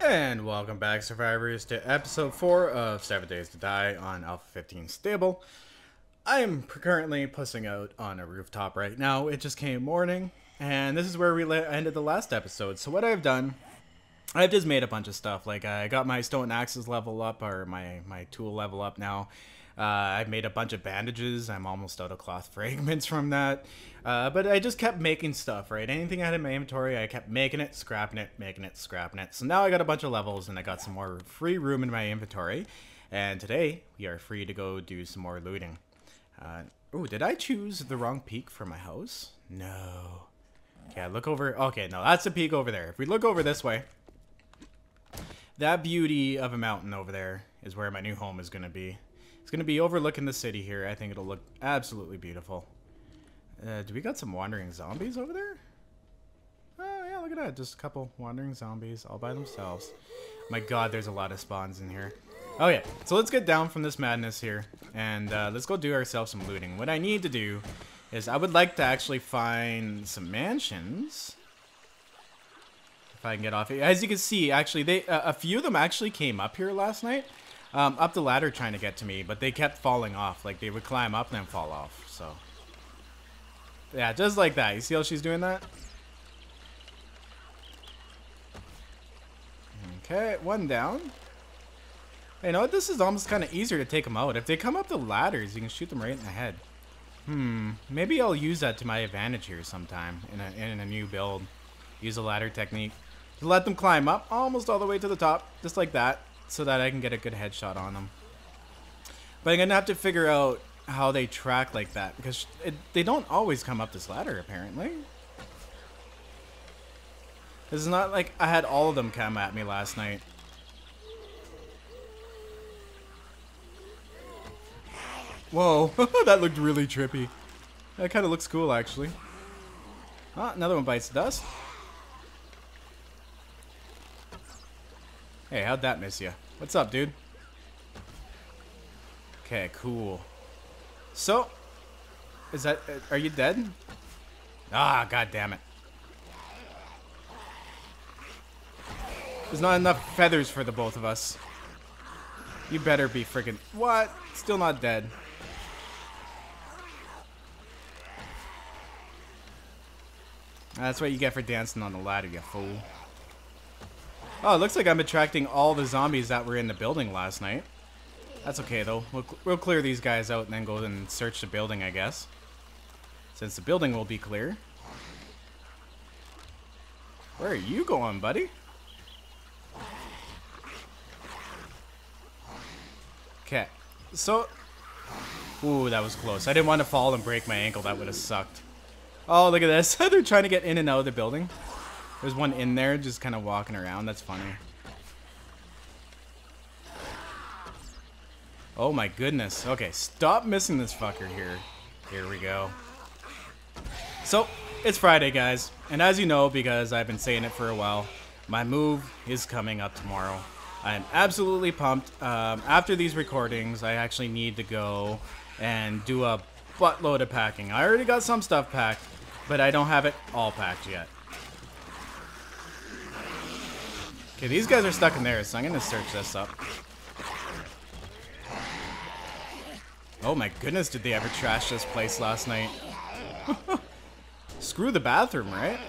And welcome back, survivors, to episode 4 of 7 Days to Die on Alpha 15 Stable. I am currently pussing out on a rooftop right now. It just came morning, and this is where we ended the last episode. So what I've done, I've just made a bunch of stuff. Like, I got my stone axes level up, or my tool level up now. I've made a bunch of bandages. I'm almost out of cloth fragments from that. But I just kept making stuff, right? Anything I had in my inventory, I kept making it, scrapping it, making it, scrapping it. So now I got a bunch of levels and I got some more free room in my inventory. And today, we are free to go do some more looting. Oh, did I choose the wrong peak for my house? No. Okay, look over. Okay, no, that's the peak over there. If we look over this way, that beauty of a mountain over there is where my new home is going to be. It's going to be overlooking the city here. I think it'll look absolutely beautiful. Do we got some wandering zombies over there? Oh, yeah, look at that. Just a couple wandering zombies all by themselves. My god, there's a lot of spawns in here. Oh, yeah. So let's get down from this madness here. And let's go do ourselves some looting. What I need to do is I would like to actually find some mansions. If I can get off it. As you can see, actually, a few of them actually came up here last night. Up the ladder trying to get to me, but they kept falling off. Like, they would climb up and then fall off, so. Yeah, just like that. You see how she's doing that? Okay, one down. Hey, you know what? This is almost kind of easier to take them out. If they come up the ladders, you can shoot them right in the head. Maybe I'll use that to my advantage here sometime in a new build. Use a ladder technique. To let them climb up almost all the way to the top, just like that. So that I can get a good headshot on them. But I'm going to have to figure out how they track like that. Because they don't always come up this ladder, apparently. It's not like I had all of them come at me last night. Whoa, that looked really trippy. That kind of looks cool, actually. Ah, another one bites dust. Hey, how'd that miss you? What's up, dude? Okay, cool. So, is that... are you dead? Ah, god damn it. There's not enough feathers for the both of us. You better be freaking... What? Still not dead. That's what you get for dancing on the ladder, you fool. Oh, it looks like I'm attracting all the zombies that were in the building last night. That's okay, though. We'll clear these guys out and then go and search the building, I guess. Since the building will be clear. Where are you going, buddy? Okay. So... Ooh, that was close. I didn't want to fall and break my ankle. That would have sucked. Oh, look at this. They're trying to get in and out of the building. There's one in there just kind of walking around. That's funny. Oh my goodness. Okay, stop missing this fucker here. Here we go. So, it's Friday, guys. And as you know, because I've been saying it for a while, my move is coming up tomorrow. I'm absolutely pumped. After these recordings, I actually need to go and do a buttload of packing. I already got some stuff packed, but I don't have it all packed yet. Okay, these guys are stuck in there, so I'm gonna search this up. Oh my goodness, did they ever trash this place last night? Screw the bathroom, right?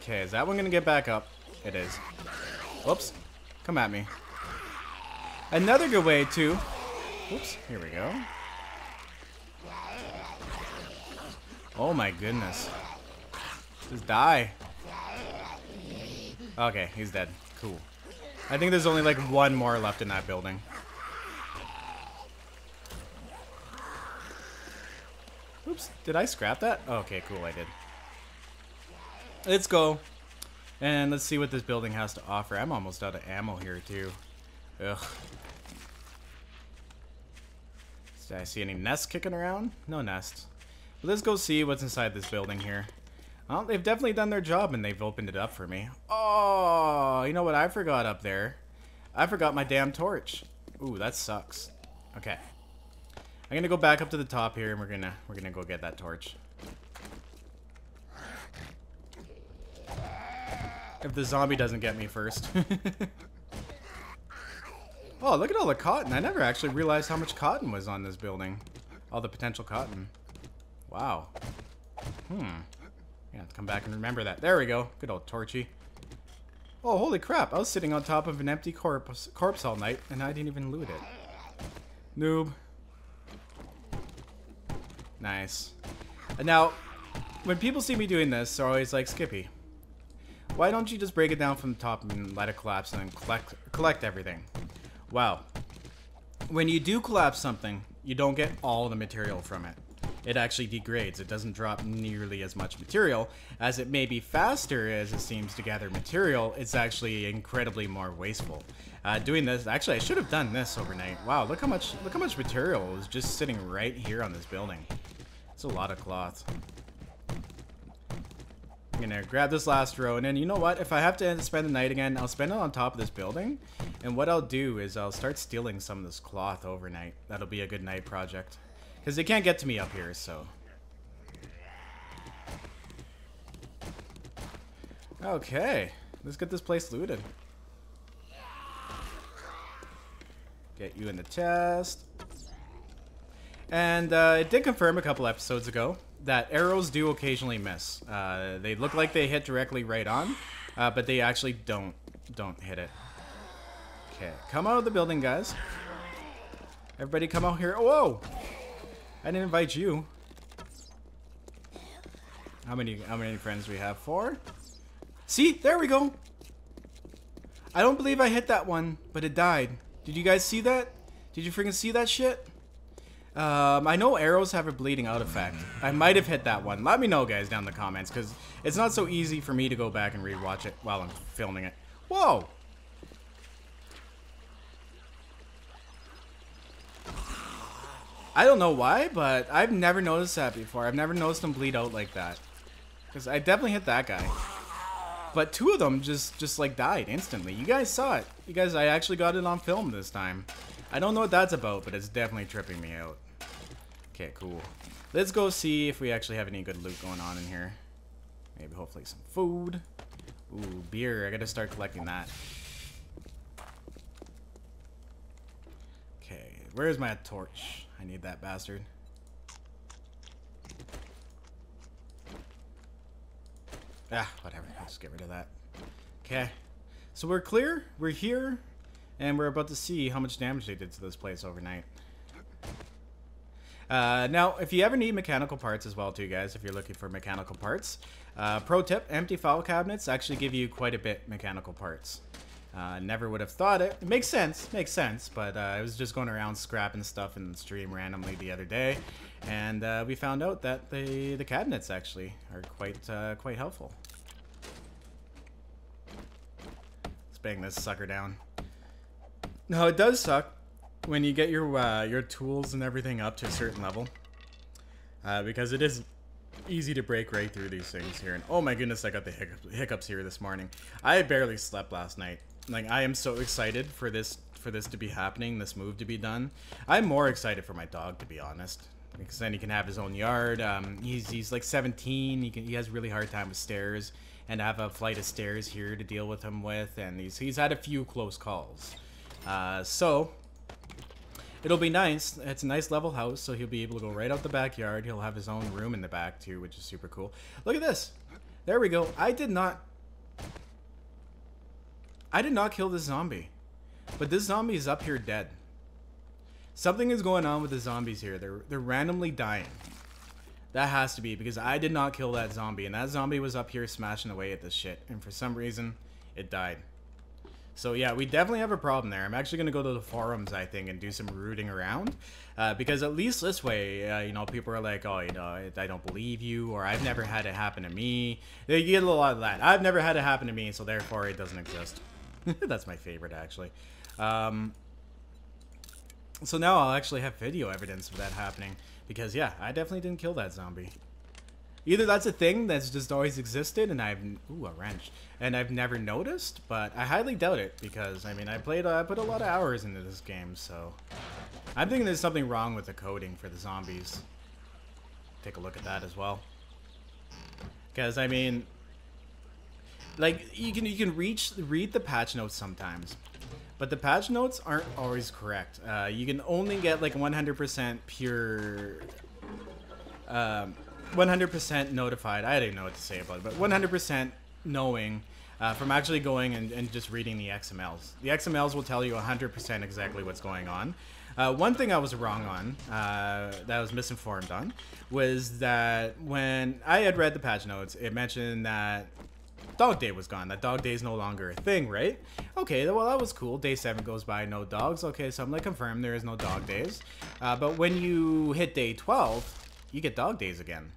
Okay, is that one gonna get back up? It is. Whoops. Come at me. Another good way to... Whoops, here we go. Oh my goodness. Just die. Okay, he's dead. Cool. I think there's only like one more left in that building. Oops, did I scrap that? Okay, cool, I did. Let's go. And let's see what this building has to offer. I'm almost out of ammo here, too. Ugh. Did I see any nests kicking around? No nests. But let's go see what's inside this building here. Well, they've definitely done their job and they've opened it up for me. Oh, you know what I forgot up there? I forgot my damn torch. Ooh, that sucks. Okay. I'm gonna go back up to the top here and we're gonna go get that torch. If the zombie doesn't get me first. Oh, look at all the cotton. I never actually realized how much cotton was on this building. All the potential cotton. Wow. Yeah, come back and remember that. There we go. Good old Torchy. Oh, holy crap. I was sitting on top of an empty corpse all night, and I didn't even loot it. Noob. Nice. And now, when people see me doing this, they're always like, Skippy, why don't you just break it down from the top and let it collapse and then collect everything? Wow. When you do collapse something, you don't get all the material from it. It actually degrades. It doesn't drop nearly as much material. As it may be faster as it seems to gather material, it's actually incredibly more wasteful. Doing this, actually I should have done this overnight. Wow, look how much material is just sitting right here on this building. It's a lot of cloth. I'm gonna grab this last row, and then you know what? If I have to spend the night again, I'll spend it on top of this building. And what I'll do is I'll start stealing some of this cloth overnight. That'll be a good night project. Because they can't get to me up here, so. Okay. Let's get this place looted. Get you in the chest. And it did confirm a couple episodes ago that arrows do occasionally miss. They look like they hit directly right on, but they actually don't hit it. Okay, come out of the building, guys. Everybody come out here. Whoa! I didn't invite you. How many friends do we have? 4? See? There we go. I don't believe I hit that one, but it died. Did you guys see that? Did you freaking see that shit? I know arrows have a bleeding out effect. I might have hit that one. Let me know, guys, down in the comments, because it's not so easy for me to go back and rewatch it while I'm filming it. Whoa! I don't know why, but I've never noticed that before. I've never noticed them bleed out like that. Because I definitely hit that guy. But 2 of them just like died instantly. You guys saw it. You guys, I actually got it on film this time. I don't know what that's about, but it's definitely tripping me out. Okay, cool. Let's go see if we actually have any good loot going on in here. Maybe hopefully some food. Ooh, beer. I gotta start collecting that. Okay, where's my torch? I need that bastard. Ah, whatever. I'll just get rid of that. Okay. So we're clear. We're here. And we're about to see how much damage they did to this place overnight. Now, if you ever need mechanical parts as well, too, guys, if you're looking for mechanical parts, pro tip, empty file cabinets actually give you quite a bit mechanical parts. Never would have thought it. It makes sense, but I was just going around scrapping stuff in the stream randomly the other day, and we found out that the cabinets actually are quite helpful. Let's bang this sucker down. No, it does suck when you get your tools and everything up to a certain level, because it is easy to break right through these things here. And oh my goodness, I got the hiccups here this morning. I barely slept last night. Like, I am so excited for this to be happening, this move to be done. I'm more excited for my dog, to be honest, because then he can have his own yard. He's like 17. He has a really hard time with stairs, and I have a flight of stairs here to deal with him with, and he's had a few close calls. So it'll be nice. It's a nice level house, so he'll be able to go right out the backyard. He'll have his own room in the back too, which is super cool. Look at this. There we go. I did not kill this zombie, but this zombie is up here dead. Something is going on with the zombies here. They're randomly dying. That has to be because I did not kill that zombie, and that zombie was up here smashing away at this shit, and for some reason it died. So yeah, we definitely have a problem there. I'm actually going to go to the forums, I think, and do some rooting around. Because at least this way, you know, people are like, oh, you know, I don't believe you, or I've never had it happen to me. They get a lot of that. I've never had it happen to me, so therefore it doesn't exist. That's my favorite, actually. So now I'll actually have video evidence of that happening. Because, yeah, I definitely didn't kill that zombie. Either that's a thing that's just always existed, and ooh, a wrench, and I've never noticed, but I highly doubt it, because, I mean, I put a lot of hours into this game, so I'm thinking there's something wrong with the coding for the zombies. Take a look at that as well. Because, I mean, Like, you can read the patch notes sometimes, but the patch notes aren't always correct. You can only get like 100% pure, 100% notified. I didn't know what to say about it, but 100% knowing from actually going and just reading the XMLs. The XMLs will tell you 100% exactly what's going on. One thing I was wrong on, that I was misinformed on, was that when I had read the patch notes, it mentioned that Dog Day was gone. That Dog Day is no longer a thing, right? Okay, well, that was cool. Day 7 goes by, no dogs. Okay, so I'm like, confirmed there is no dog days. But when you hit day 12, you get dog days again.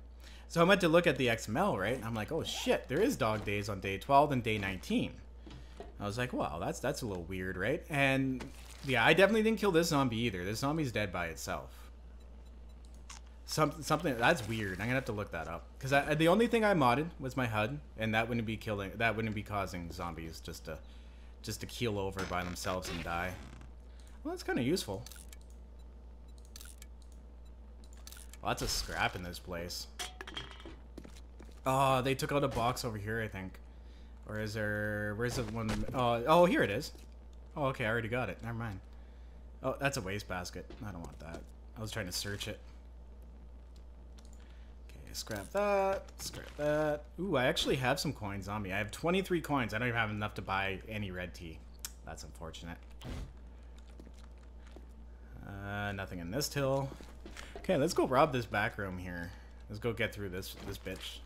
So I went to look at the XML, right? And I'm like, oh shit, there is dog days on day 12 and day 19. I was like, wow, that's a little weird, right? And yeah, I definitely didn't kill this zombie either. This zombie's dead by itself. Something that's weird. I'm gonna have to look that up because the only thing I modded was my HUD, and that wouldn't be killing. That wouldn't be causing zombies just to keel over by themselves and die. Well, that's kind of useful. Lots of scrap in this place. Oh, they took out a box over here, I think. Or is there? Where's the one? Oh, here it is. Oh, okay, I already got it. Never mind. Oh, that's a wastebasket. I don't want that. I was trying to search it. Scrap that, scrap that. Ooh, I actually have some coins on me. I have 23 coins. I don't even have enough to buy any red tea. That's unfortunate. Nothing in this till. Okay, let's go rob this back room here. Let's go get through this bitch.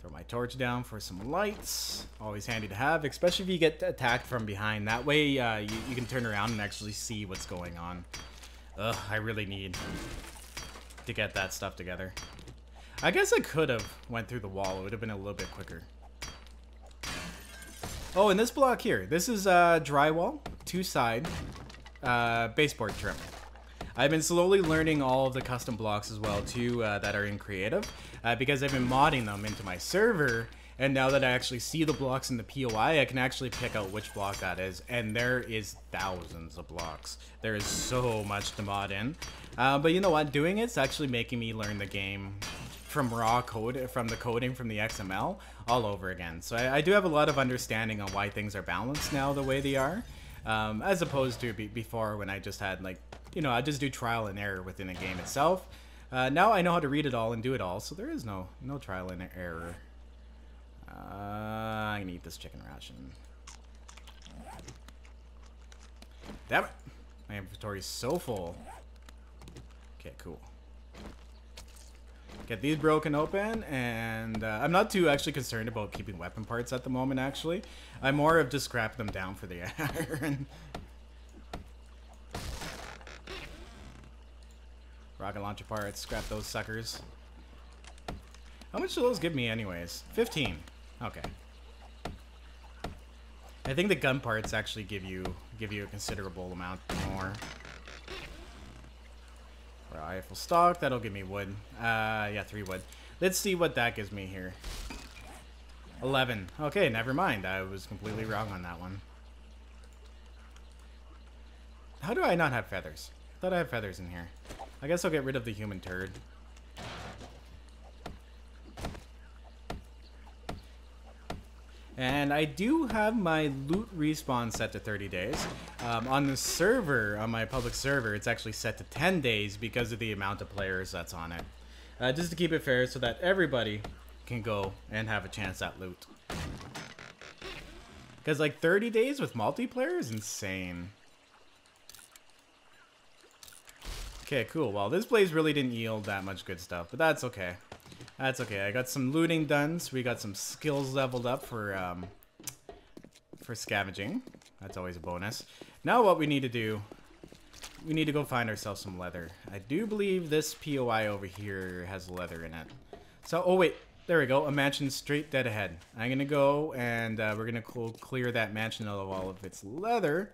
Throw my torch down for some lights. Always handy to have, especially if you get attacked from behind. That way, you can turn around and actually see what's going on. Ugh, I really need to get that stuff together. I guess I could have went through the wall. It would have been a little bit quicker. Oh, and this block here. This is drywall, 2-side, baseboard trim. I've been slowly learning all of the custom blocks as well, too, that are in creative, because I've been modding them into my server. And now that I actually see the blocks in the POI, I can actually pick out which block that is. And there is thousands of blocks. There is so much to mod in. But you know what? Doing it's actually making me learn the game from raw code, from the coding from the XML all over again. So I do have a lot of understanding on why things are balanced now the way they are, as opposed to before when I just had like, you know, I just do trial and error within a game itself. Now I know how to read it all and do it all, so there is no trial and error. I'm gonna eat this chicken ration. Damn it! My inventory is so full. Okay, cool. Get these broken open, and I'm not too actually concerned about keeping weapon parts at the moment, actually. I'm more of just scrap them down for the iron. Rocket launcher parts, scrap those suckers. How much do those give me anyways? 15. Okay. I think the gun parts actually give you a considerable amount more. Rifle stock, that'll give me wood. Yeah, 3 wood. Let's see what that gives me here. 11. Okay, never mind. I was completely wrong on that one. How do I not have feathers? I thought I had feathers in here. I guess I'll get rid of the human turd. And I do have my loot respawn set to 30 days. On the server, on my public server, it's actually set to 10 days because of the amount of players that's on it. Just to keep it fair so that everybody can go and have a chance at loot. Because like 30 days with multiplayer is insane. Okay, cool. Well, this blaze really didn't yield that much good stuff, but that's okay. That's okay. I got some looting done, so we got some skills leveled up for scavenging. That's always a bonus. Now what we need to do, we need to go find ourselves some leather. I do believe this POI over here has leather in it. So, oh wait, there we go. A mansion straight dead ahead. I'm gonna go and we're gonna clear that mansion of all of its leather.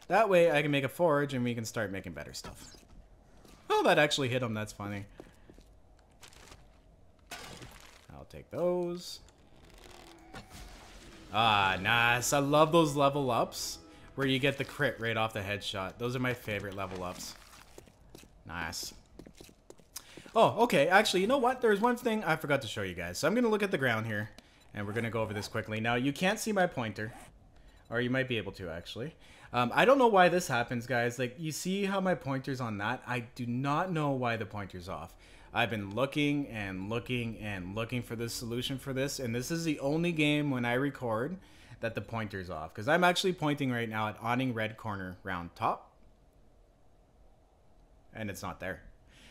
That way I can make a forge and we can start making better stuff. Oh, that actually hit him. That's funny. I'll take those. Ah, nice. I love those level ups where you get the crit right off the headshot. Those are my favorite level ups. Nice. Oh, okay. Actually, you know what? There's one thing I forgot to show you guys. So I'm going to look at the ground here. and we're gonna go over this quickly. Now, you can't see my pointer, or you might be able to actually. I don't know why this happens, guys. Like, you see how my pointer's on that? I do not know why the pointer's off. I've been looking and looking and looking for the solution for this, and this is the only game when I record that the pointer's off. Because I'm actually pointing right now at awning red corner round top, and it's not there.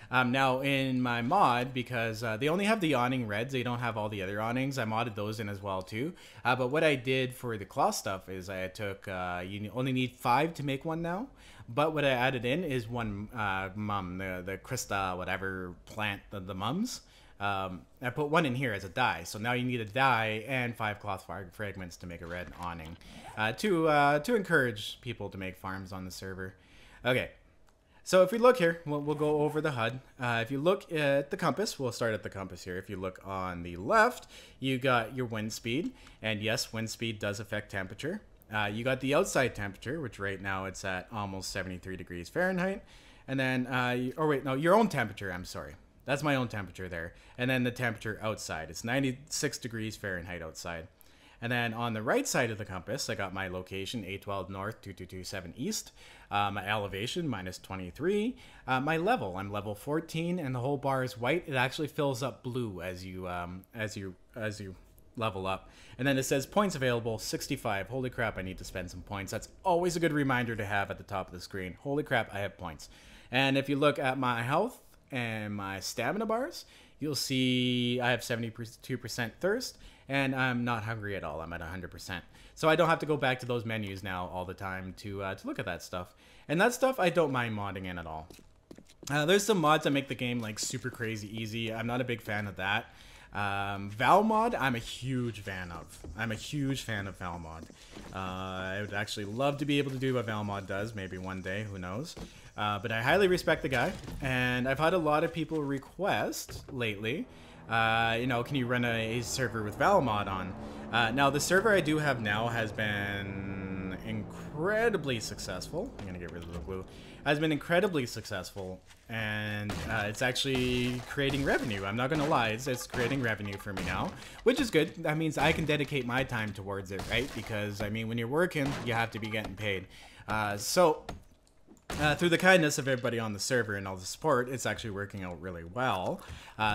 Now in my mod, because they only have the awning reds, they don't have all the other awnings, I modded those in as well too. But what I did for the cloth stuff is I took, you only need 5 to make one now. But what I added in is one mum, the Krista, whatever plant, the mums. I put one in here as a dye. So now you need a dye and 5 cloth fragments to make a red awning. To encourage people to make farms on the server. Okay. So if we look here, we'll go over the HUD. If you look at the compass, we'll start at the compass here. If you look on the left, you got your wind speed. And yes, wind speed does affect temperature. You got the outside temperature, which right now it's at almost 73 degrees Fahrenheit. And then, your own temperature, I'm sorry. That's my own temperature there. And then the temperature outside. It's 96 degrees Fahrenheit outside. And then on the right side of the compass, I got my location, 812 North, 2227 East. My elevation, -23. My level, I'm level 14, and the whole bar is white. It actually fills up blue as you level up. And then it says points available, 65. Holy crap, I need to spend some points. That's always a good reminder to have at the top of the screen. Holy crap, I have points. And if you look at my health and my stamina bars, you'll see I have 72% thirst, and I'm not hungry at all. I'm at 100%. So I don't have to go back to those menus now all the time to look at that stuff. And that stuff I don't mind modding in at all. There's some mods that make the game like super crazy easy. I'm not a big fan of that. Valmod, I'm a huge fan of. I'm a huge fan of Valmod. I would actually love to be able to do what Valmod does, maybe one day, who knows. But I highly respect the guy, and I've had a lot of people request lately, can you run a server with Valmod on? Now, the server I do have now has been incredibly successful. I'm gonna get rid of the blue. Has been incredibly successful, and it's actually creating revenue. I'm not gonna lie, it's creating revenue for me now, which is good. That means I can dedicate my time towards it, right? Because, I mean, when you're working, you have to be getting paid. Through the kindness of everybody on the server and all the support, it's actually working out really well.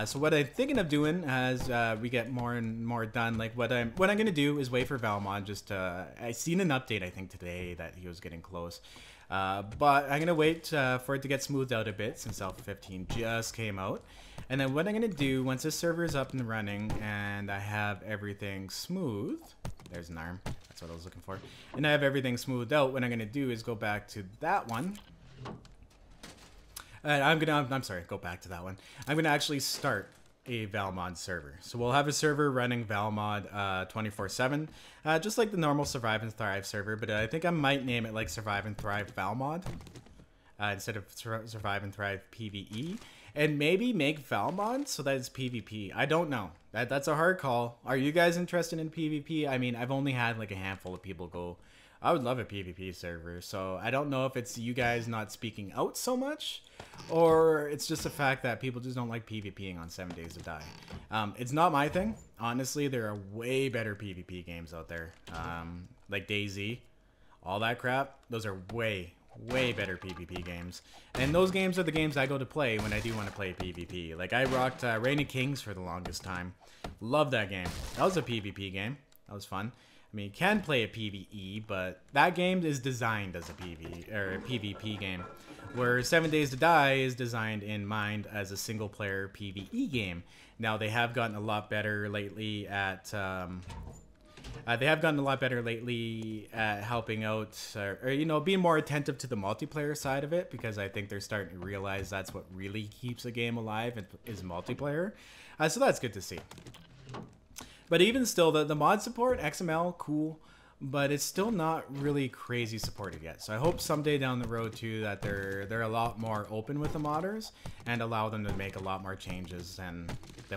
So what I'm thinking of doing as we get more and more done, like what I'm gonna do is wait for Valmod. I seen an update I think today that he was getting close, but I'm gonna wait for it to get smoothed out a bit since Alpha 15 just came out. And then what I'm gonna do once this server is up and running and I have everything smooth, there's an arm. That's what I was looking for. And I have everything smoothed out. What I'm gonna do is go back to that one. Go back to that one. I'm gonna actually start a Valmod server. So we'll have a server running Valmod 24/7, just like the normal Survive and Thrive server. But I think I might name it like Survive and Thrive Valmod instead of Survive and Thrive PvE. And maybe make Valmod so that it's PvP. I don't know. That's a hard call. Are you guys interested in PvP? I mean, I've only had like a handful of people go, I would love a PvP server. So I don't know if it's you guys not speaking out so much, or it's just the fact that people just don't like PvPing on 7 Days to Die. It's not my thing. Honestly, there are way better PvP games out there. Like DayZ, all that crap. Those are way better PvP games, and those games are the games I go to play when I do want to play PvP. Like I rocked Reign of Kings for the longest time. Love that game. That was a PvP game. That was fun. I mean, you can play a PvE, but that game is designed as a PvP game, where 7 Days to Die is designed in mind as a single player PvE game. Now they have gotten a lot better lately at helping out, being more attentive to the multiplayer side of it, because I think they're starting to realize that's what really keeps a game alive is multiplayer. So that's good to see. But even still, the mod support, XML, cool, but it's still not really crazy supported yet. So I hope someday down the road too that they're a lot more open with the modders and allow them to make a lot more changes than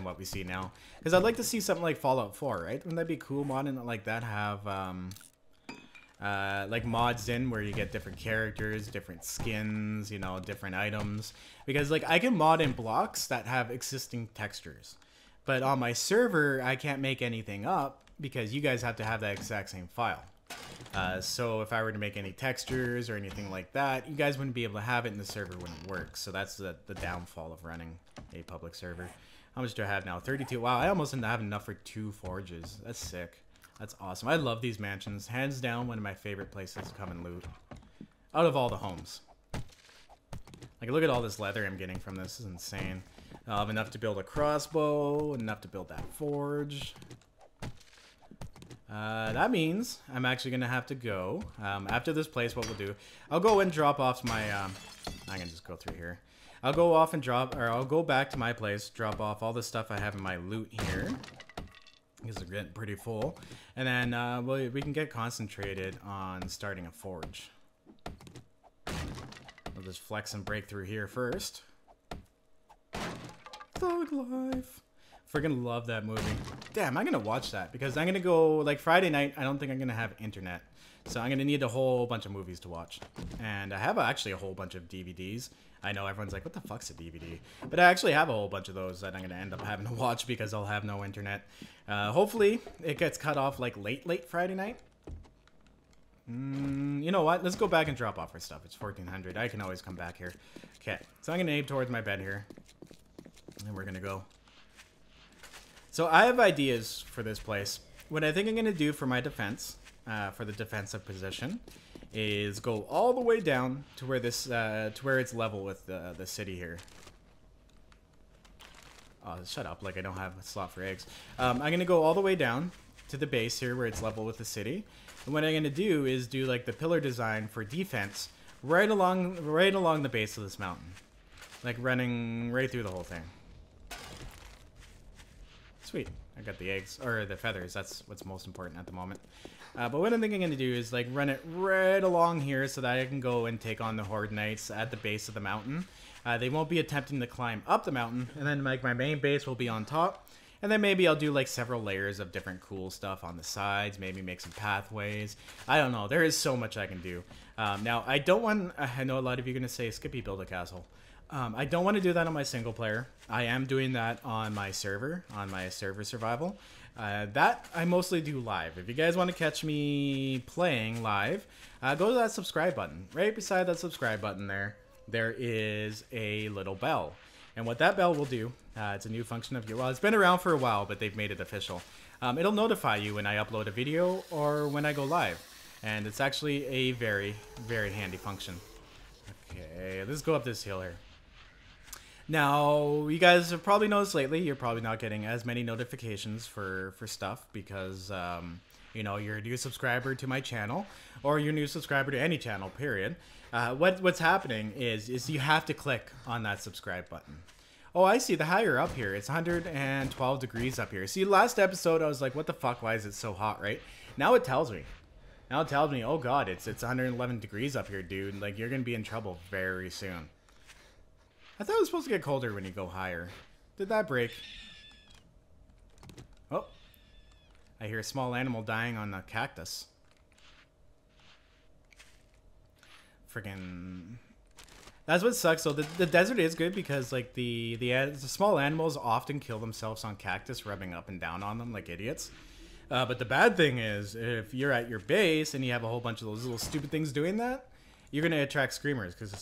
what we see now. Because I'd like to see something like Fallout 4, right? Wouldn't that be cool, modding like that? Have like mods in where you get different characters, different skins, different items. Because like I can mod in blocks that have existing textures. But on my server, I can't make anything up because you guys have to have that exact same file. So if I were to make any textures or anything like that, you guys wouldn't be able to have it and the server wouldn't work. So that's the downfall of running a public server. How much do I have now? 32. Wow, I almost didn't have enough for 2 forges. That's sick. That's awesome. I love these mansions. Hands down, one of my favorite places to come and loot. Out of all the homes. Like, look at all this leather I'm getting from this. This is insane. I'll have enough to build a crossbow, enough to build that forge. That means I'm actually going to have to go. After this place, what we'll do, I'll go and drop off my, I can just go through here. I'll go off and I'll go back to my place, drop off all the stuff I have in my loot here. Because they're getting pretty full. And then we can get concentrated on starting a forge. We'll just flex and break through here first. Thug Life. Friggin' love that movie. Damn, I'm gonna watch that because I'm gonna go, like, Friday night, I don't think I'm gonna have internet. So I'm gonna need a whole bunch of movies to watch. And I have actually a whole bunch of DVDs. I know everyone's like, what the fuck's a DVD? But I actually have a whole bunch of those that I'm gonna end up having to watch because I'll have no internet. Hopefully, it gets cut off, like, late Friday night. You know what? Let's go back and drop off our stuff. It's 1400. I can always come back here. Okay, so I'm gonna aim towards my bed here. And we're gonna go. So I have ideas for this place. What I think I'm gonna do for my defense, for the defensive position, is go all the way down to where this, to where it's level with the city here. Oh, shut up! Like I don't have a slot for eggs. I'm gonna go all the way down to the base here where it's level with the city. And what I'm gonna do is do like the pillar design for defense right along the base of this mountain, like running right through the whole thing. Sweet. I got the eggs, or the feathers. That's what's most important at the moment. But what I'm thinking I'm going to do is like run it right along here so that I can go and take on the Horde Knights at the base of the mountain. They won't be attempting to climb up the mountain, and then like my main base will be on top. And then maybe I'll do like several layers of different cool stuff on the sides, maybe make some pathways. I don't know. There is so much I can do. Now, I don't want... I know a lot of you are going to say, Skippy, build a castle. I don't want to do that on my single player. I am doing that on my server survival. That I mostly do live. If you guys want to catch me playing live, go to that subscribe button. Right beside that subscribe button there is a little bell. And what that bell will do, it's a new function of your... Well, it's been around for a while, but they've made it official. It'll notify you when I upload a video or when I go live. And it's actually a very, very handy function. Okay, let's go up this hill here. Now, you guys have probably noticed lately, you're probably not getting as many notifications for stuff because, you know, you're a new subscriber to my channel, or you're a new subscriber to any channel, period. What's happening is you have to click on that subscribe button. Oh, I see, the higher up here, it's 112 degrees up here. See, last episode, I was like, what the fuck, why is it so hot, right? Now it tells me. Now it tells me, oh god, it's 111 degrees up here, dude. Like, you're gonna be in trouble very soon. I thought it was supposed to get colder when you go higher. Did that break? Oh. I hear a small animal dying on a cactus. Freaking... That's what sucks. So the desert is good because like the small animals often kill themselves on cactus, rubbing up and down on them like idiots. But the bad thing is if you're at your base and you have a whole bunch of those little stupid things doing that, you're going to attract screamers because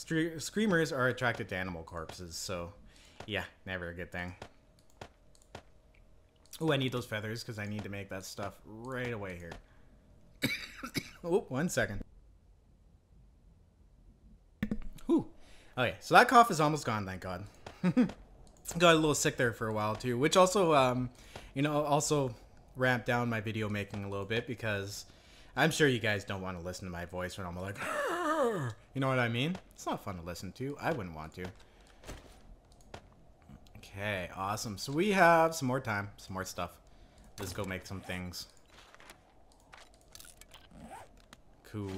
screamers are attracted to animal corpses. So, yeah, never a good thing. Oh, I need those feathers because I need to make that stuff right away here. Oh, 1 second. Whew. Okay, so that cough is almost gone, thank God. Got a little sick there for a while, too, which also, you know, also ramped down my video making a little bit because I'm sure you guys don't want to listen to my voice when I'm like... You know what I mean? It's not fun to listen to. I wouldn't want to. Okay, awesome. So we have some more time, some more stuff. Let's go make some things. Cool.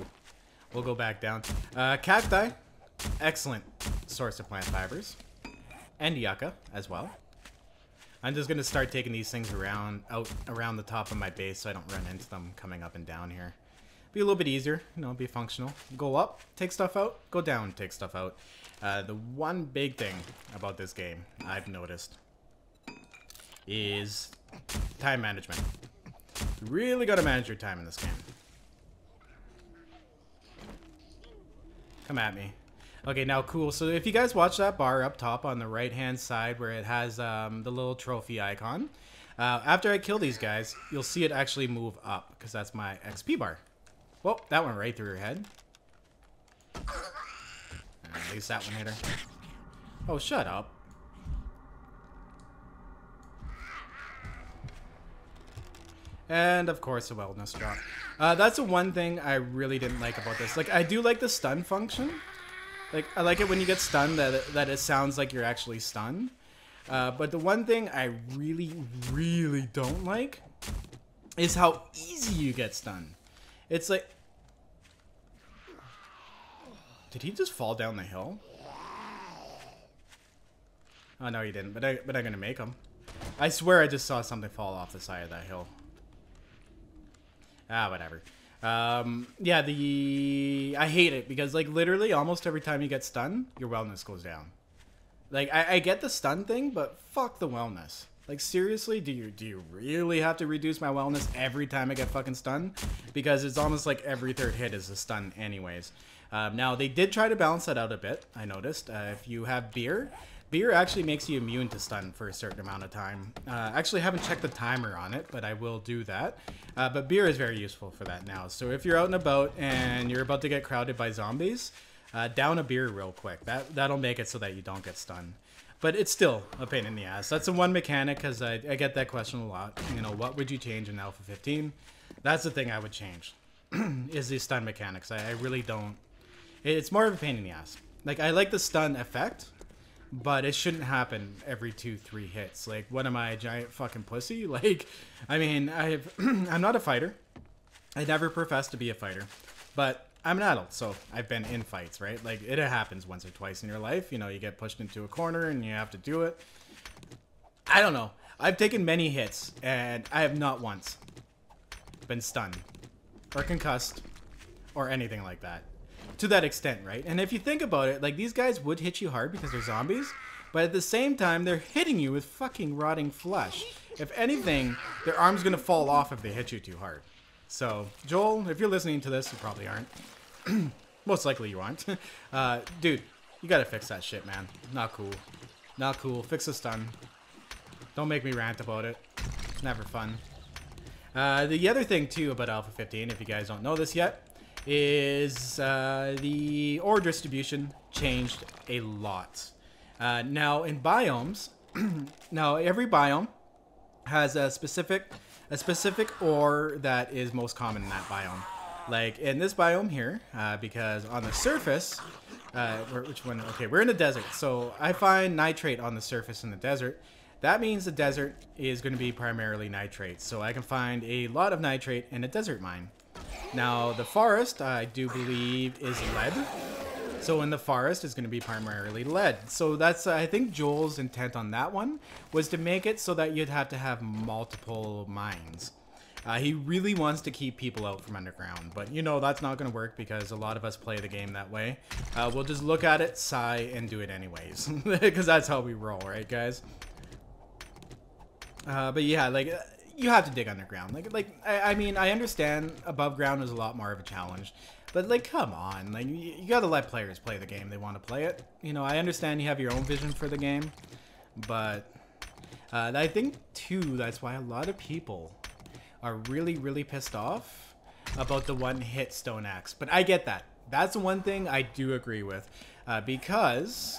We'll go back down. Cacti, excellent source of plant fibers. And yucca as well. I'm just going to start taking these things out around the top of my base so I don't run into them coming up and down here. Be a little bit easier, you know, be functional. Go up, take stuff out, go down, take stuff out. The one big thing about this game I've noticed is time management. You really gotta manage your time in this game. Come at me. Okay, now cool. So if you guys watch that bar up top on the right-hand side where it has the little trophy icon, after I kill these guys, you'll see it actually move up because that's my XP bar. Whoa, that went right through her head. At least that one hit her. Oh, shut up. And of course, a wellness drop. That's the one thing I really didn't like about this. Like, I do like the stun function. Like, I like it when you get stunned that it sounds like you're actually stunned. But the one thing I really, really don't like is how easy you get stunned. It's like... Did he just fall down the hill? Oh, no, he didn't. But I'm gonna make him. I swear I just saw something fall off the side of that hill. Ah, whatever. Yeah, I hate it because, like, literally almost every time you get stunned, your wellness goes down. Like, I get the stun thing, but fuck the wellness. Like, seriously, do you really have to reduce my wellness every time I get fucking stunned? Because it's almost like every third hit is a stun anyways. Now, they did try to balance that out a bit, I noticed. If you have beer actually makes you immune to stun for a certain amount of time. Actually, haven't checked the timer on it, but I will do that. But beer is very useful for that now. So if you're out and about and you're about to get crowded by zombies, down a beer real quick. That'll make it so that you don't get stunned. But it's still a pain in the ass. That's the one mechanic, because I get that question a lot. You know, what would you change in Alpha 15? That's the thing I would change, is the stun mechanics. I really don't... It's more of a pain in the ass. Like, I like the stun effect, but it shouldn't happen every 2-3 hits. Like, what am I, a giant fucking pussy? Like, I mean, I'm not a fighter. I never professed to be a fighter. But I'm an adult, so I've been in fights, right? Like, it happens once or twice in your life. You know, you get pushed into a corner and you have to do it. I don't know. I've taken many hits, and I have not once been stunned or concussed or anything like that. To that extent, right? And if you think about it, like, these guys would hit you hard because they're zombies, but at the same time, they're hitting you with fucking rotting flesh. If anything, their arm's gonna fall off if they hit you too hard. So, Joel, if you're listening to this, you probably aren't. Most likely you aren't. Dude, you gotta fix that shit, man. Not cool. Not cool. Fix the stun. Don't make me rant about it. It's never fun. The other thing, too, about Alpha 15, if you guys don't know this yet, is the ore distribution changed a lot. Now, in biomes, now every biome has a specific ore that is most common in that biome. Like in this biome here, because on the surface, which one? Okay, we're in the desert, so I find nitrate on the surface in the desert. That means the desert is going to be primarily nitrate, so I can find a lot of nitrate in a desert mine. Now, the forest, I do believe, is lead. So in the forest, it's going to be primarily lead. So that's, I think Joel's intent on that one was to make it so that you'd have to have multiple mines. He really wants to keep people out from underground, but you know that's not going to work because a lot of us play the game that way. We'll just look at it, sigh, and do it anyways. Because that's how we roll, right, guys? But yeah, like... You have to dig underground. I mean, I understand above ground is a lot more of a challenge, but like, come on, like you gotta let players play the game they want to play it. You know, I understand you have your own vision for the game, but I think too that's why a lot of people are really, really pissed off about the one-hit stone axe. But I get that. That's the one thing I do agree with, because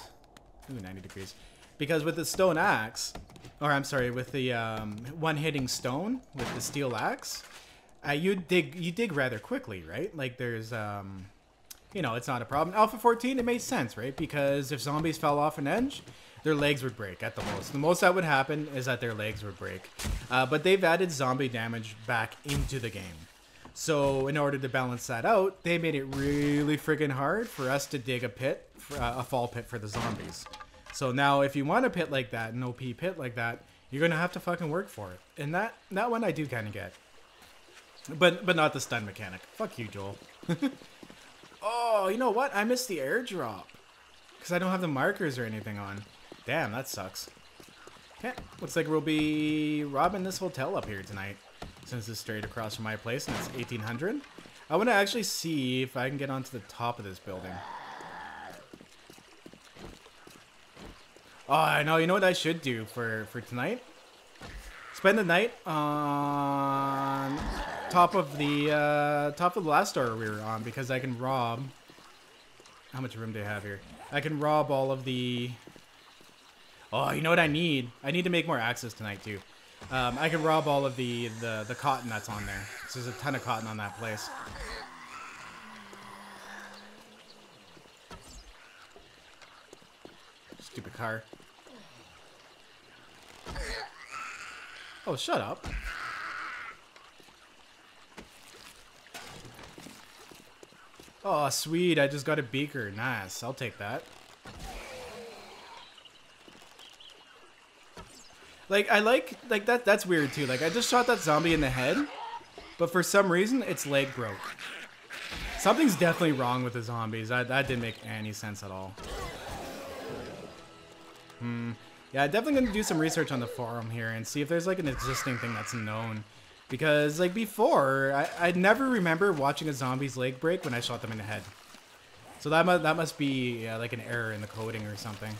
90 degrees. Because with the stone axe, or I'm sorry, with the one-hitting stone with the steel axe, you dig rather quickly, right? Like there's, you know, it's not a problem. Alpha 14, it made sense, right? Because if zombies fell off an edge, their legs would break at the most. The most that would happen is that their legs would break. But they've added zombie damage back into the game. So in order to balance that out, they made it really freaking hard for us to dig a pit, a fall pit for the zombies. So now if you want a pit like that, an OP pit like that, you're going to have to fucking work for it. And that one I do kind of get. But not the stun mechanic. Fuck you, Joel. Oh, you know what? I missed the airdrop. Because I don't have the markers or anything on. Damn, that sucks. Okay, looks like we'll be robbing this hotel up here tonight, since it's straight across from my place and it's 1800. I want to actually see if I can get onto the top of this building. Oh, I know. You know what I should do for tonight? Spend the night on top of the last store we were on, because I can rob. How much room do I have here? I can rob all of the. Oh, you know what I need? I need to make more axes tonight too. I can rob all of the cotton that's on there. So there's a ton of cotton on that place. Stupid car. Oh, shut up. Oh, sweet. I just got a beaker. Nice. I'll take that. Like, I like that. That's weird too. Like, I just shot that zombie in the head, but for some reason, its leg broke. Something's definitely wrong with the zombies. That didn't make any sense at all. Yeah, I'm definitely gonna do some research on the forum here and see if there's like an existing thing that's known. Because like before, I never remember watching a zombie's leg break when I shot them in the head. So that must be like an error in the coding or something.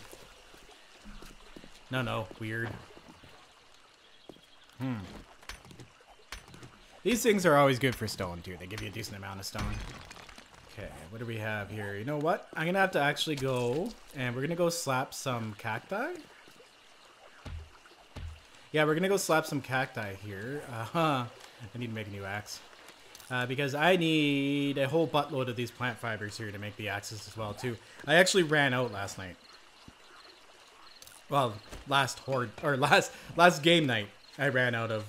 No, weird. These things are always good for stone too. They give you a decent amount of stone. Okay, what do we have here? You know what? I'm gonna have to actually go, and we're gonna go slap some cacti. Yeah, we're gonna go slap some cacti here. I need to make a new axe. Because I need a whole buttload of these plant fibers here to make the axes as well too. I actually ran out last night. Well, last game night, I ran out of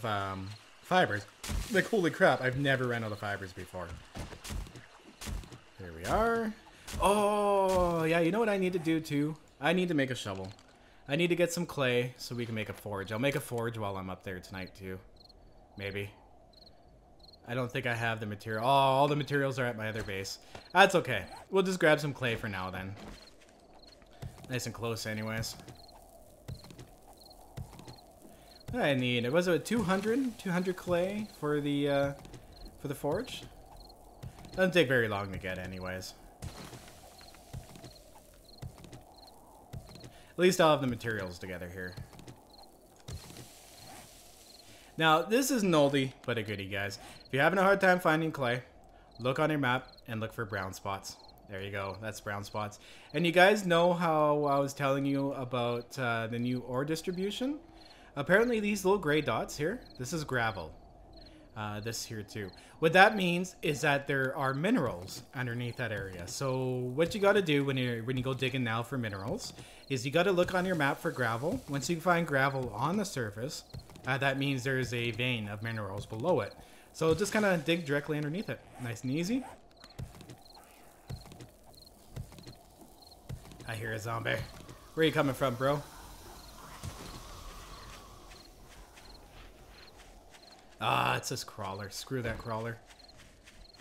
fibers. Like, holy crap, I've never ran out of fibers before. There we are. Oh, yeah, you know what I need to do too? I need to make a shovel. I need to get some clay so we can make a forge. I'll make a forge while I'm up there tonight too. Maybe. I don't think I have the material. Oh, all the materials are at my other base. That's okay. We'll just grab some clay for now then. Nice and close anyways. What I need, was it 200 clay for the forge? Doesn't take very long to get anyways. At least I'll have the materials together here. Now, this is an oldie, but a goodie, guys. If you're having a hard time finding clay, look on your map and look for brown spots. There you go, that's brown spots. And you guys know how I was telling you about the new ore distribution? Apparently these little gray dots here, this is gravel. This here too. What that means is that there are minerals underneath that area. So what you got to do when you go digging now for minerals is you got to look on your map for gravel. Once you find gravel on the surface, that means there's a vein of minerals below it. So just kind of dig directly underneath it. Nice and easy. I hear a zombie. Where are you coming from, bro? Ah, it's this crawler. Screw that crawler.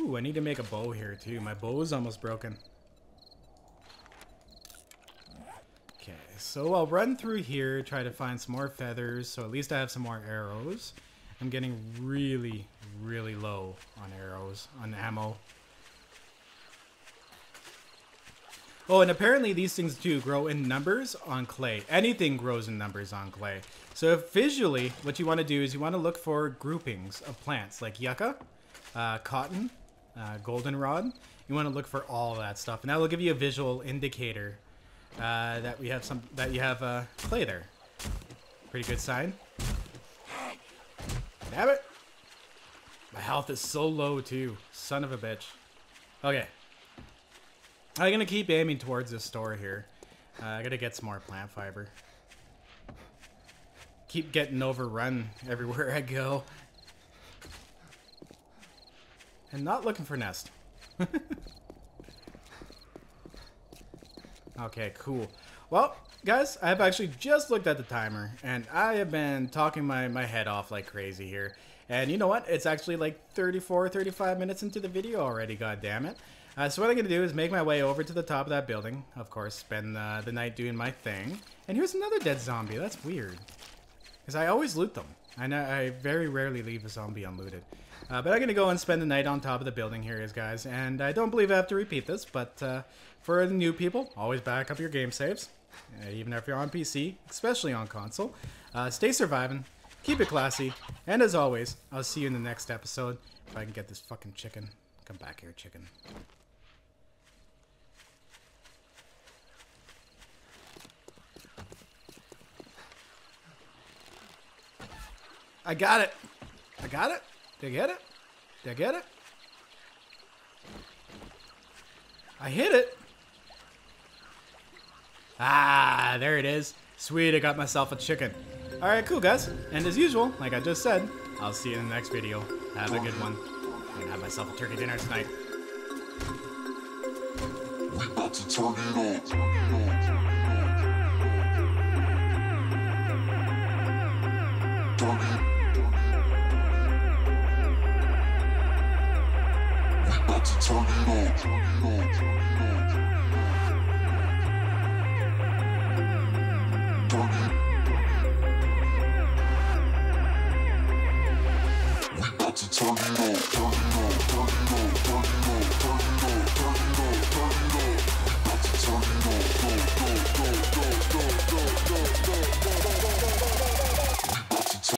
Ooh, I need to make a bow here too. My bow is almost broken. Okay, so I'll run through here, try to find some more feathers, so at least I have some more arrows. I'm getting really, really low on arrows, on ammo. Oh, and apparently these things too grow in numbers on clay. Anything grows in numbers on clay. So if visually, what you want to do is you want to look for groupings of plants like yucca, cotton, goldenrod. You want to look for all of that stuff, and that will give you a visual indicator that you have clay there. Pretty good sign. Damn it! My health is so low too. Son of a bitch. Okay. I'm gonna keep aiming towards this store here. I gotta get some more plant fiber. Keep getting overrun everywhere I go. And not looking for nest. Okay, cool. Well, guys, I've actually just looked at the timer, and I have been talking my head off like crazy here. And you know what? It's actually like 34, 35 minutes into the video already, god damn it. So what I'm going to do is make my way over to the top of that building. Of course, spend the night doing my thing. And here's another dead zombie. That's weird. because I always loot them. I very rarely leave a zombie unlooted. But I'm going to go and spend the night on top of the building here, guys. And I don't believe I have to repeat this, but for the new people, always back up your game saves. Even if you're on PC, especially on console. Stay surviving, keep it classy, and as always, I'll see you in the next episode. If I can get this fucking chicken. Come back here, chicken. I got it. I got it. Did I get it? Did I get it? I hit it. Ah, there it is. Sweet, I got myself a chicken. Alright, cool guys. And as usual, like I just said, I'll see you in the next video. Have a good one. I'm gonna have myself a turkey dinner tonight. We about to turn it on. Turn it on.